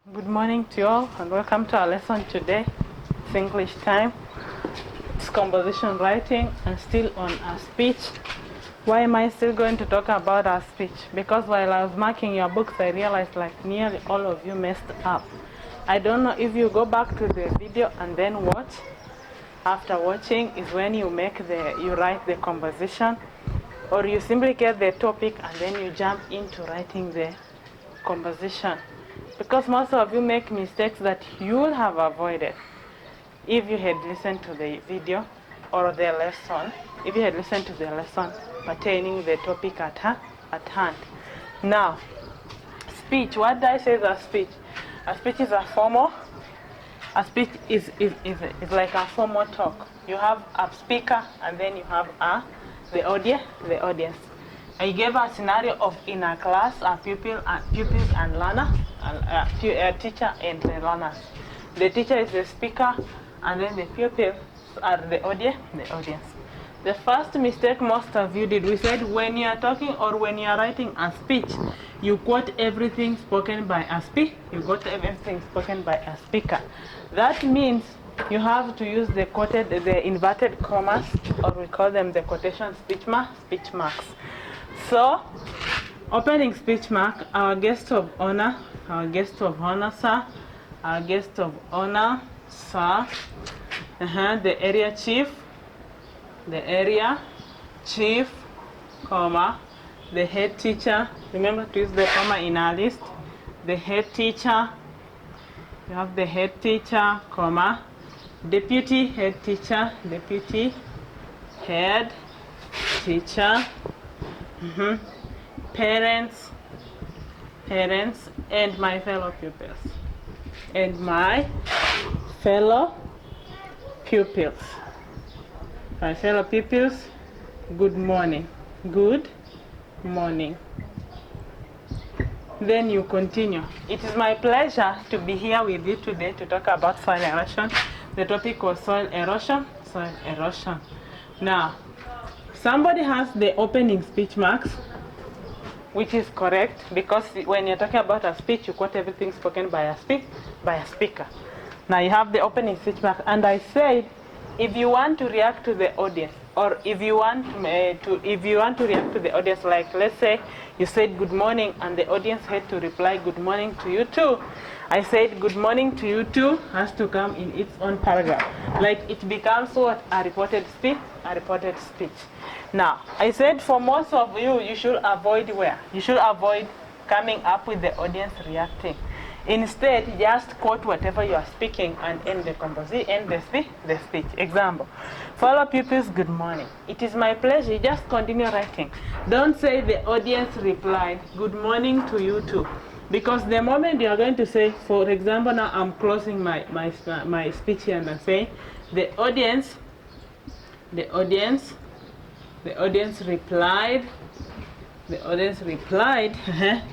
Good morning to you all and welcome to our lesson today. It's English time. It's composition writing and still on our speech. Why am I still going to talk about our speech? Because while I was marking your books, I realized like nearly all of you messed up. I don't know if you go back to the video and then watch. After watching is when you write the composition, or you simply get the topic and then you jump into writing the composition. Because most of you make mistakes that you would have avoided if you had listened to the video or the lesson, if you had listened to the lesson pertaining the topic at hand. Now, speech. What did I say is a speech? A speech is a formal. A speech is like a formal talk. You have a speaker and then you have the audience. I gave a scenario of in a class, pupils and learner, a teacher and the learners. The teacher is the speaker, and then the pupils are the audience. The first mistake most of you did, we said when you are talking or when you are writing a speech, you quote everything spoken by a speaker. You quote everything spoken by a speaker. That means you have to use the inverted commas, or we call them the quotation speech marks. So, opening speech mark, our guest of honor, sir, our guest of honor, sir, the area chief, comma, the head teacher, remember to use the comma in our list, the head teacher, you have the head teacher, comma, deputy head teacher, parents, and my fellow pupils. Good morning. Then you continue. It is my pleasure to be here with you today to talk about soil erosion. The topic was soil erosion. Now, somebody has the opening speech marks, which is correct, because when you're talking about a speech, you quote everything spoken by a speaker. Now you have the opening speech mark, and I said, if you want to react to the audience, or if you want to react to the audience, like let's say you said good morning, and the audience had to reply good morning to you too. I said good morning to you too has to come in its own paragraph. Like it becomes what? A reported speech. Now, I said for most of you, you should avoid coming up with the audience reacting. Instead, just quote whatever you are speaking and end the speech. Example, fellow pupils, good morning. It is my pleasure. You just continue writing. Don't say the audience replied, good morning to you too. Because the moment you are going to say, for example, now I'm closing my speech here and I'm saying, the audience replied,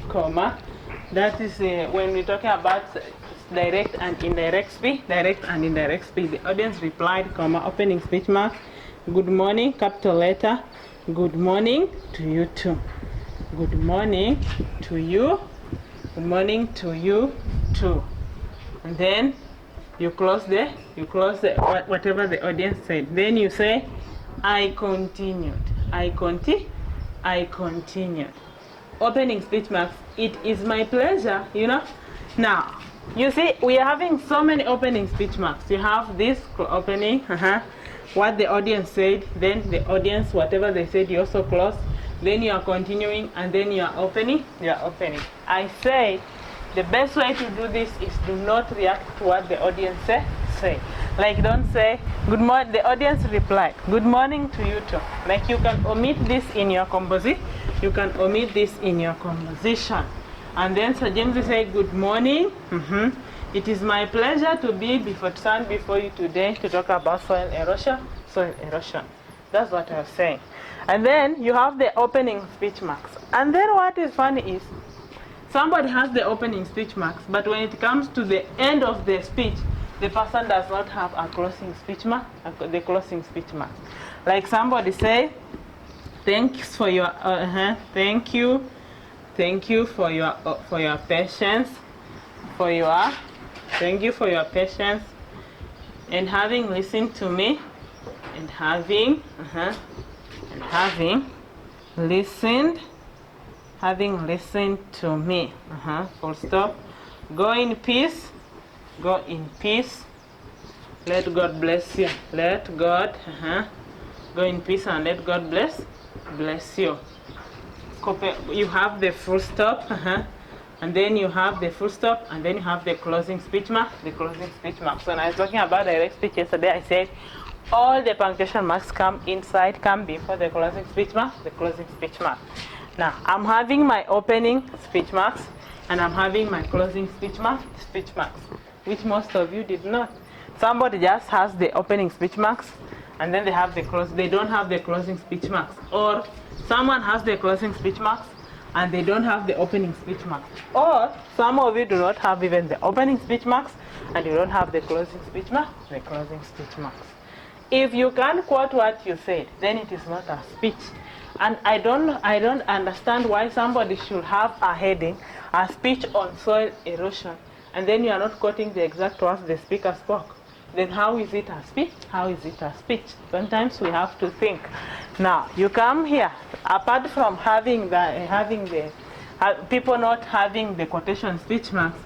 comma, that is when we're talking about direct and indirect speech. The audience replied, comma, opening speech mark, good morning, capital letter, good morning to you too. Good morning to you. Good morning to you too. And then you close whatever the audience said. Then you say, I continued. Opening speech marks. It is my pleasure, Now, you see, we are having so many opening speech marks. You have this opening, what the audience said, then the audience, whatever they said, you also close. Then you are continuing, and then you are opening. I say the best way to do this is do not react to what the audience say. Like don't say, good morning, the audience replied, good morning to you too. Like you can omit this in your composition. And then Sir James will say, good morning. It is my pleasure to stand before you today to talk about soil erosion. That's what I was saying. And then you have the opening speech marks. And then what is funny is, somebody has the opening speech marks, but when it comes to the end of the speech, the person does not have a closing speech mark, the closing speech mark. Like somebody say, thanks for your, thank you for your patience. for your thank you for your patience and having listened to me and having listened to me. Full stop. Go in peace. Go in peace. Let God bless you. Let God go in peace and let God bless you. You have the full stop, and then you have the full stop, and then you have the closing speech mark. The closing speech mark. So when I was talking about direct speech yesterday, I said all the punctuation marks come before the closing speech mark. The closing speech mark. Now I'm having my opening speech marks, and I'm having my closing speech marks, which most of you did not. Somebody just has the opening speech marks, and then they don't have the closing speech marks, or someone has the closing speech marks and they don't have the opening speech marks, or some of you do not have even the opening speech marks and you don't have the closing speech marks. If you can't quote what you said, then it is not a speech. And I don't understand why somebody should have a heading, a speech on soil erosion, and then you are not quoting the exact words the speaker spoke. Then how is it a speech? Sometimes we have to think. Now you come here, apart from having the people not having the quotation speech marks,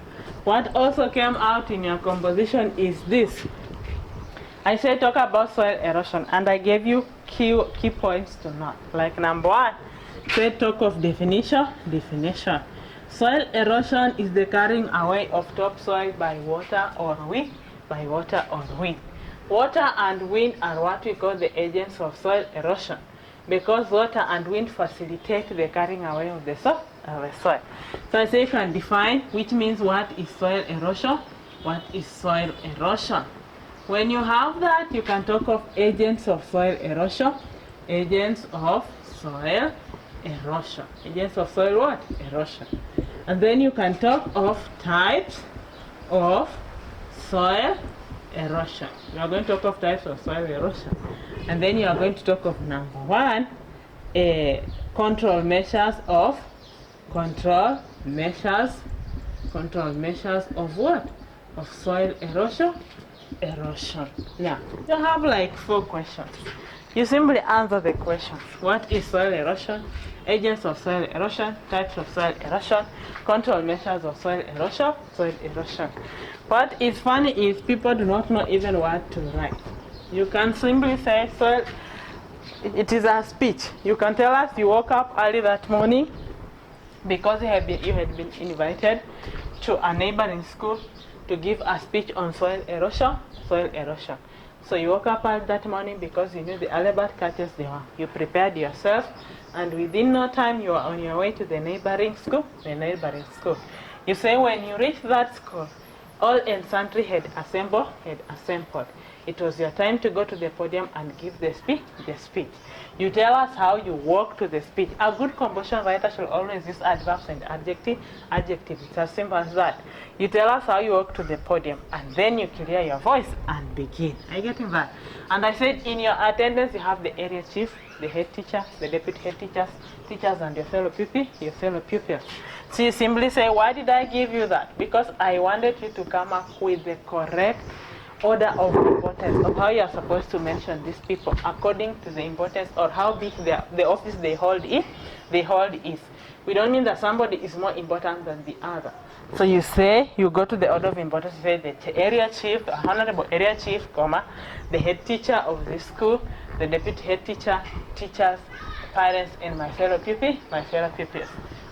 what also came out in your composition is this. I said talk about soil erosion, and I gave you key points to note. Like number 1, say talk of definition. Soil erosion is the carrying away of topsoil by water or wind. Water and wind are what we call the agents of soil erosion, because water and wind facilitate the carrying away of the soil. So I say you can define, which means what is soil erosion. When you have that, you can talk of agents of soil erosion. Agents of soil erosion. And then you can talk of types of soil erosion. You are going to talk of types of soil erosion. And then you are going to talk of number 1, control measures of what? Of soil erosion. Now, you have like 4 questions. You simply answer the questions. What is soil erosion? Agents of soil erosion, types of soil erosion, control measures of soil erosion. What is funny is people do not know even what to write. You can simply say soil, it is a speech. You can tell us you woke up early that morning because you had been invited to a neighboring school to give a speech on soil erosion. So you woke up early that morning because you knew the early bird catches the worm. You prepared yourself, and within no time you are on your way to the neighboring school. You say when you reach that school, all and sundry had assembled. It was your time to go to the podium and give the speech. You tell us how you walk to the speech. A good composition writer should always use adverbs and adjectives. It's as simple as that. You tell us how you walk to the podium, and then you clear your voice and begin. Are you getting that? And I said in your attendance you have the area chief, the head teacher, the deputy head teachers, and your fellow pupils. So you simply say, why did I give you that? Because I wanted you to come up with the correct order of importance of how you are supposed to mention these people according to the importance or how big the office they hold is. We don't mean that somebody is more important than the other. So you say, you go to the order of importance, you say the area chief, the honorable area chief, the head teacher of this school, the deputy head teacher, teachers, parents, and my fellow pupils.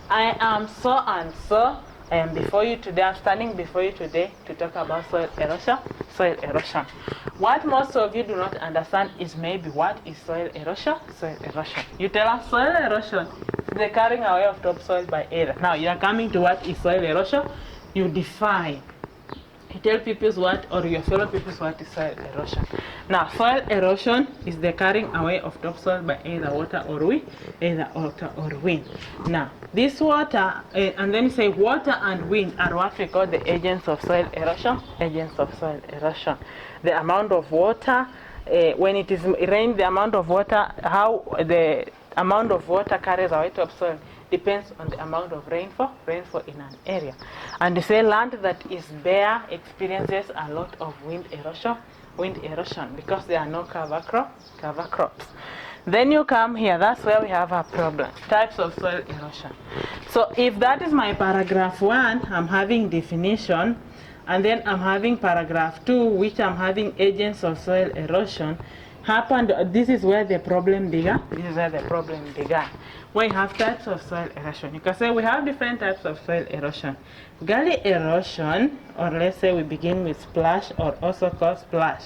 I am so and so. I am before you today. I'm standing before you today to talk about soil erosion. What most of you do not understand is maybe what is soil erosion. You tell us soil erosion is the carrying away of topsoil by air. Now you are coming to what is soil erosion. You define. You tell people what, or your fellow people what is soil erosion. Now, soil erosion is the carrying away of topsoil by either water or wind. Now, this water, and then you say water and wind are what we call the agents of soil erosion. The amount of water, when it is rain, the amount of water, how the amount of water carries away topsoil depends on the amount of rainfall in an area. And you say land that is bare experiences a lot of wind erosion because there are no cover crops. Then you come here, that's where we have a problem. Types of soil erosion. So if that is my paragraph 1, I'm having definition, and then I'm having paragraph 2, which I'm having agents of soil erosion. This is where the problem began. We have types of soil erosion. You can say we have different types of soil erosion. Gully erosion, or let's say we begin with splash, or also called splash.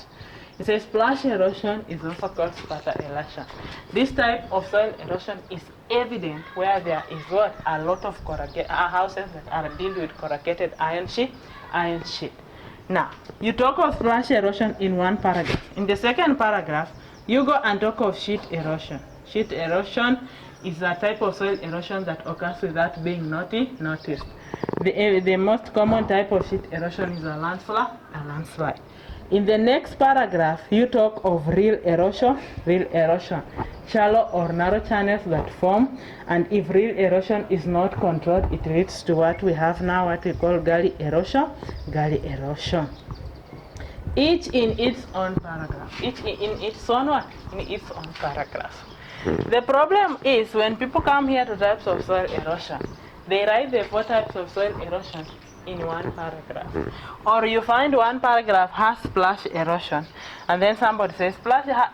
It says splash erosion is also called spatter erosion. This type of soil erosion is evident where there is what? A lot of houses that are built with corrugated iron sheet. Now, you talk of splash erosion in one paragraph. In the second paragraph, you go and talk of sheet erosion. Sheet erosion is a type of soil erosion that occurs without being noticed. The most common type of sheet erosion is a landslide. In the next paragraph, you talk of real erosion, shallow or narrow channels that form, and if real erosion is not controlled, it leads to what we have now, what we call gully erosion. Each in its own paragraph. In its own paragraph. The problem is when people come here to types of soil erosion, they write the 4 types of soil erosion in one paragraph. Or you find one paragraph has splash erosion, and then somebody says,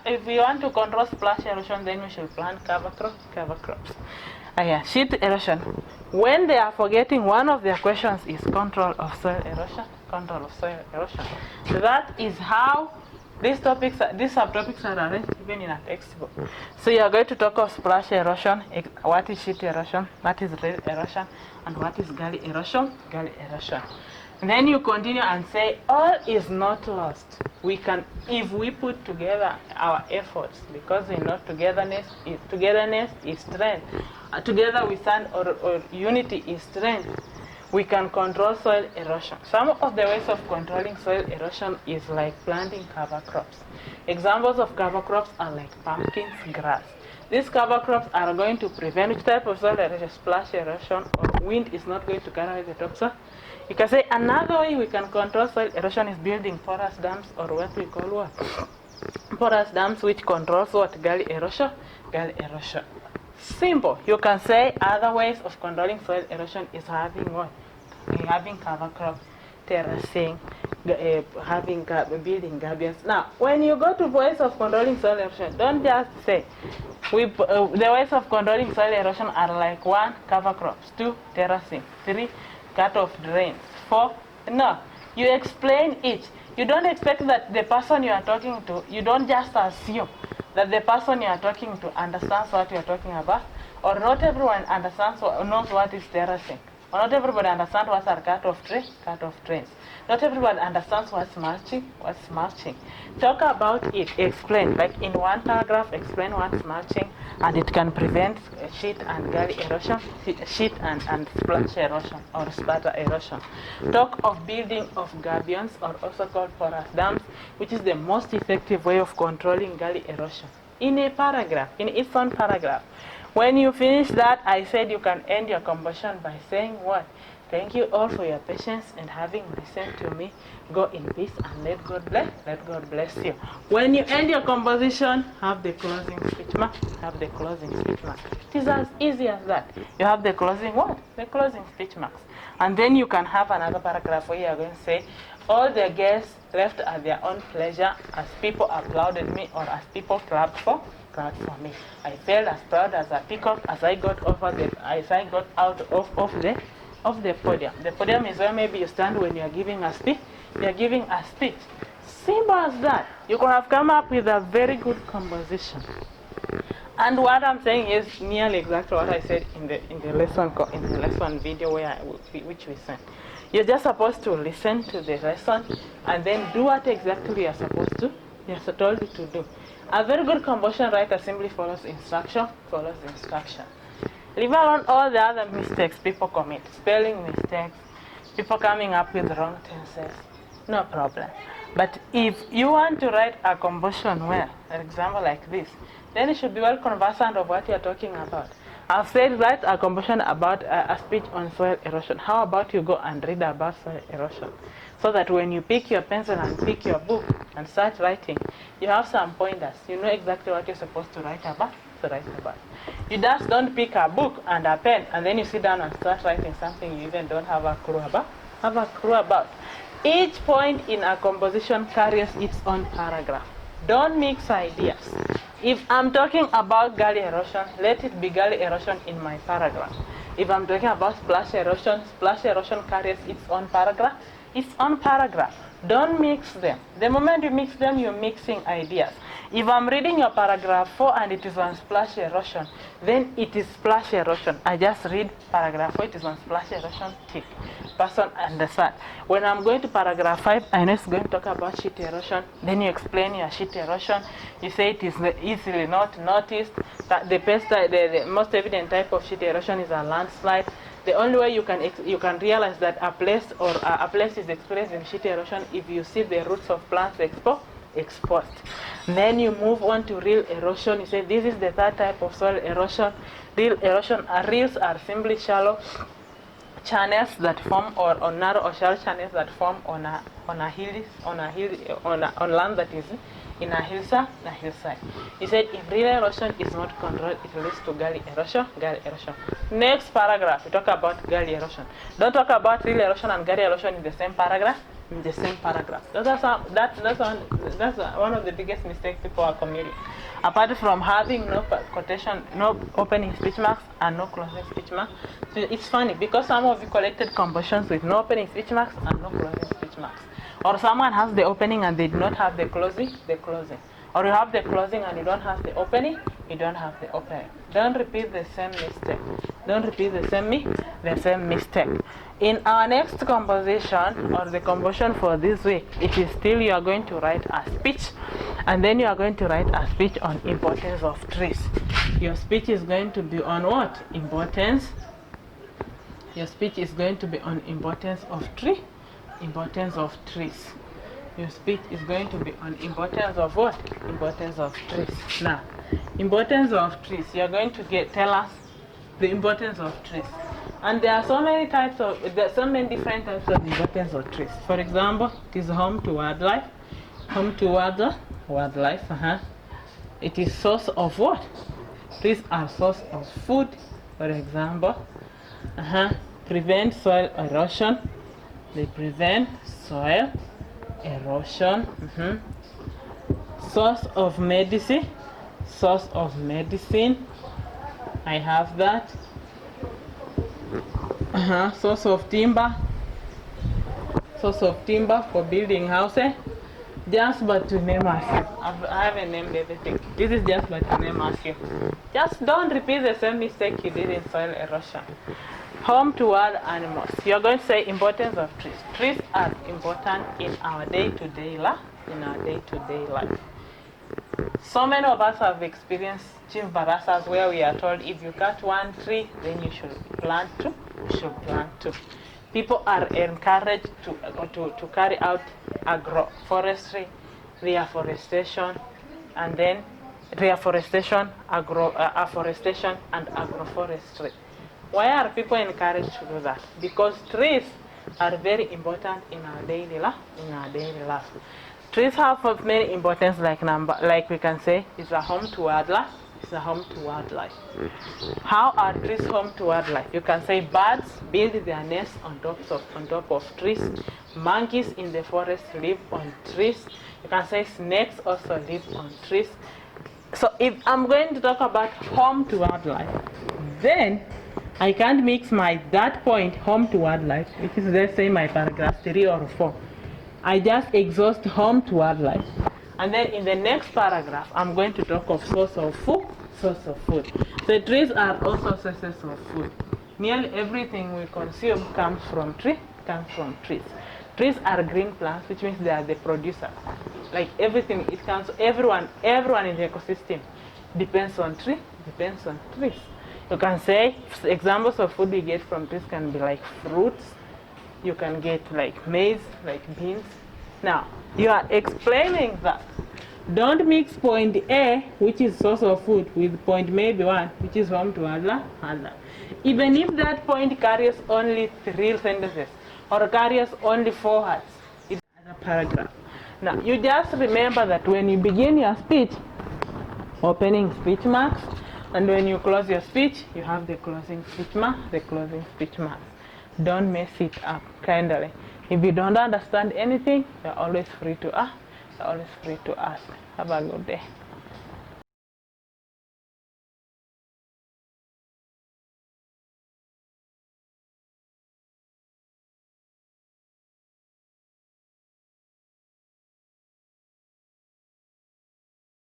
if we want to control splash erosion, then we should plant cover crops. Sheet erosion. When they are forgetting, one of their questions is control of soil erosion. That is how these subtopics are arranged even in a textbook. So you are going to talk of splash erosion, what is sheet erosion, what is real erosion, and what is gully erosion. And then you continue and say, all is not lost. We can, if we put together our efforts, because we know togetherness is strength. Together we stand, or unity is strength. We can control soil erosion. Some of the ways of controlling soil erosion is like planting cover crops. Examples of cover crops are like pumpkins, grass. These cover crops are going to prevent which type of soil erosion? Splash erosion, or wind is not going to carry the topsoil. You can say another way we can control soil erosion is building porous dams, or what we call what? Porous dams, which controls what? Gully erosion. Simple. You can say other ways of controlling soil erosion is having what? Having cover crops, terracing, building gabions. Now, when you go to ways of controlling soil erosion, don't just say, the ways of controlling soil erosion are like 1, cover crops, 2, terracing, 3, cut off drains, 4, no. You explain each. You don't expect that the person you are talking to, you don't just assume that the person you are talking to understands what you are talking about, or not everyone knows what is terracing, or not everybody understands what are cut off drains. Not everyone understands what's mulching. Talk about it, explain, like in one paragraph, explain what's mulching, and it can prevent sheet and gully erosion, sheet and splash erosion, or spatter erosion. Talk of building of gabions, or also called porous dams, which is the most effective way of controlling gully erosion. In its own paragraph. When you finish that, I said you can end your composition by saying what? Thank you all for your patience and having listened to me. Go in peace and let God bless you. When you end your composition, have the closing speech mark. It is as easy as that. You have the closing what? The closing speech marks. And then you can have another paragraph where you are going to say, all the guests left at their own pleasure as people applauded me, or as people clapped for me. I felt as proud as a peacock as I got out of the podium. The podium is where maybe you stand when you are giving a speech. Simple as that. You could have come up with a very good composition. And what I'm saying is nearly exactly what I said in the lesson video which we sent. You're just supposed to listen to the lesson and then do what exactly you're told to do. A very good composition writer simply follows instruction. Leave alone all the other mistakes people commit, spelling mistakes, people coming up with wrong tenses, no problem. But if you want to write a composition well, an example like this, then you should be well conversant of what you are talking about. I've said write a composition about a speech on soil erosion. How about you go and read about soil erosion, so that when you pick your pencil and pick your book and start writing, you have some pointers. You know exactly what you're supposed to write about. You just don't pick a book and a pen and then you sit down and start writing something you even don't have a clue about. Each point in a composition carries its own paragraph. Don't mix ideas. If I'm talking about gully erosion, let it be gully erosion in my paragraph. If I'm talking about splash erosion carries its own paragraph. Don't mix them. The moment you mix them, you're mixing ideas. If I'm reading your paragraph 4 and it is on splash erosion, then it is splash erosion. I just read paragraph 4, it is on splash erosion, tick. Person understand. When I'm going to paragraph 5, I know it's going to talk about sheet erosion. Then you explain your sheet erosion. You say it is easily not noticed. That the most evident type of sheet erosion is a landslide. The only way you can realize that a place is experiencing sheet erosion if you see the roots of plants exposed. Then you move on to real erosion. You say this is the third type of soil erosion. Reels are simply shallow channels that form or narrow or shallow channels that form on land that is in a hillside. He said if real erosion is not controlled, it leads to gully erosion. Next paragraph, we talk about gully erosion. Don't talk about real erosion and gully erosion in the same paragraph. That's one of the biggest mistakes people are committing. Apart from having no quotation, no opening speech marks and no closing speech marks. So it's funny because some of you collected compositions with no opening speech marks and no closing speech marks. Or someone has the opening and they do not have the closing. Or you have the closing and you don't have the opening, Don't repeat the same mistake. In our next composition, or the composition for this week, it is still you are going to write a speech, and then you are going to write a speech on importance of trees. Your speech is going to be on what? Importance. Your speech is going to be on importance of trees. Your speech is going to be on importance of what? Importance of trees. Now, importance of trees. You are going to tell us the importance of trees. And there are so many different types of importance of trees. For example, it is home to wildlife. It is source of what? Trees are source of food. For example, prevent soil erosion. They prevent soil erosion. Source of medicine. I have that. Source of timber for building houses. Just but to name a few. I haven't named everything. This is just but to name a few. Just don't repeat the same mistake you did in soil erosion. Home to wild animals. You're going to say importance of trees. Trees are important in our day-to-day life. So many of us have experienced chief barasas where we are told if you cut one tree, then you should plant two. People are encouraged to carry out agroforestry, afforestation, and agroforestry. Why are people encouraged to do that? Because trees are very important in our daily life. Trees have many importance, like we can say, it's a home to wildlife. How are trees home to wildlife? You can say birds build their nests on top of trees. Monkeys in the forest live on trees. You can say snakes also live on trees. So if I'm going to talk about home to wildlife, then I can't mix that point, home to wildlife, which is, let's say, my paragraph 3 or 4. I just exhaust home to wildlife. And then in the next paragraph, I'm going to talk of source of food. The trees are also sources of food. Nearly everything we consume comes from trees. Trees are green plants, which means they are the producer. Like everything, it comes, everyone in the ecosystem depends on trees. You can say examples of food we get from trees can be like fruits. You can get like maize, like beans. Now, you are explaining that Don't mix point A, which is source of food, with point maybe 1, which is home to Allah. Even if that point carries only 3 sentences or carries only 4 words, it's a paragraph. Now, you just remember that when you begin your speech, opening speech marks, and when you close your speech, you have the closing speech marks. Don't mess it up, kindly. If you don't understand anything, you're always free to ask. Have a good day.